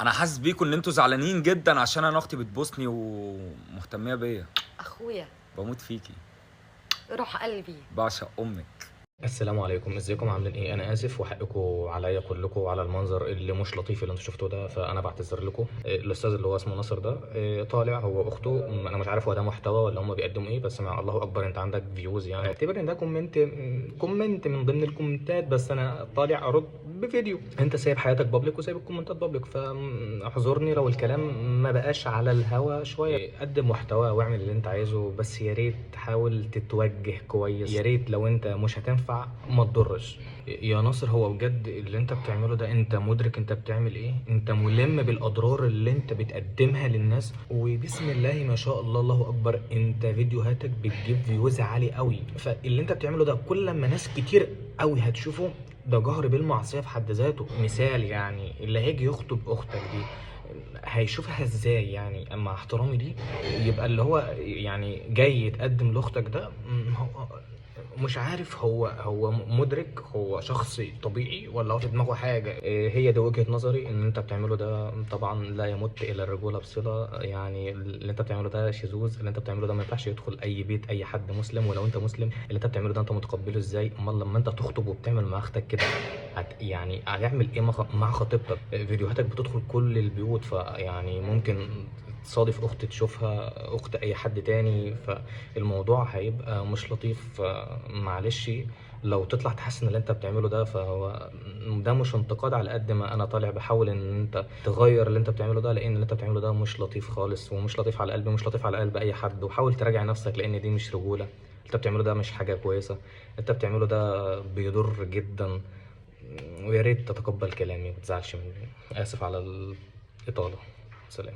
انا حاسس بيكم ان انتوا زعلانين جدا عشان انا اختي بتبوسني ومهتميه بيا. اخويا بموت فيكي، روح قلبي. بعشق امك. السلام عليكم، ازيكم عاملين ايه؟ انا اسف وحقكم عليا كلكم على المنظر اللي مش لطيف اللي انتوا شفتوه ده، فانا بعتذر لكم. الاستاذ اللي هو اسمه ناصر ده طالع هو اخته، انا مش عارف هو ده محتوى ولا هم بيقدموا ايه، بس مع الله اكبر انت عندك فيوز، يعني اعتبر ان ده كومنت من ضمن الكومنتات، بس انا طالع ارد بفيديو. انت سايب حياتك بابليك وسايب الكومنتات بابليك، فاعذرني لو الكلام ما بقاش على الهوا شويه. قدم محتوى واعمل اللي انت عايزه، بس يا ريت تحاول تتوجه كويس. يا ريت لو انت مش هتنفع ما تضرش. يا ناصر، هو بجد اللي انت بتعمله ده انت مدرك انت بتعمل ايه؟ انت ملم بالاضرار اللي انت بتقدمها للناس؟ وبسم الله ما شاء الله، الله اكبر، انت فيديوهاتك بتجيب فيوز عالي قوي. فاللي انت بتعمله ده كل ما ناس كتير قوي هتشوفه، ده جهر بالمعصيه في حد ذاته. مثال يعني اللي هيجي يخطب اختك دي هيشوفها ازاي؟ يعني مع احترامي دي، يبقى اللي هو يعني جاي يتقدم لاختك ده هو مش عارف، هو مدرك هو شخص طبيعي ولا هو في دماغه حاجه؟ هي دي وجهه نظري. ان انت بتعمله ده طبعا لا يمت الى الرجوله بصله، يعني اللي انت بتعمله ده شذوذ. اللي انت بتعمله ده ما ينفعش يدخل اي بيت اي حد مسلم. ولو انت مسلم اللي انت بتعمله ده انت متقبله ازاي؟ امال لما انت تخطب وبتعمل مع اختك كده يعني هتعمل ايه مع خطيبتك؟ فيديوهاتك بتدخل كل البيوت، فيعني ممكن تصادف اخت تشوفها، اخت اي حد تاني، فالموضوع هيبقى مش لطيف. معلش لو تطلع تحسن اللي انت بتعمله ده، فهو ده مش انتقاد على قد ما انا طالع بحاول ان انت تغير اللي انت بتعمله ده، لان اللي انت بتعمله ده مش لطيف خالص، ومش لطيف على قلبي ومش لطيف على قلب اي حد. وحاول تراجع نفسك، لان دي مش رجولة. اللي انت بتعمله ده مش حاجة كويسة. اللي انت بتعمله ده بيضر جدا. ويا ريت تتقبل كلامي ومتزعلش مني. اسف على الاطالة. سلام.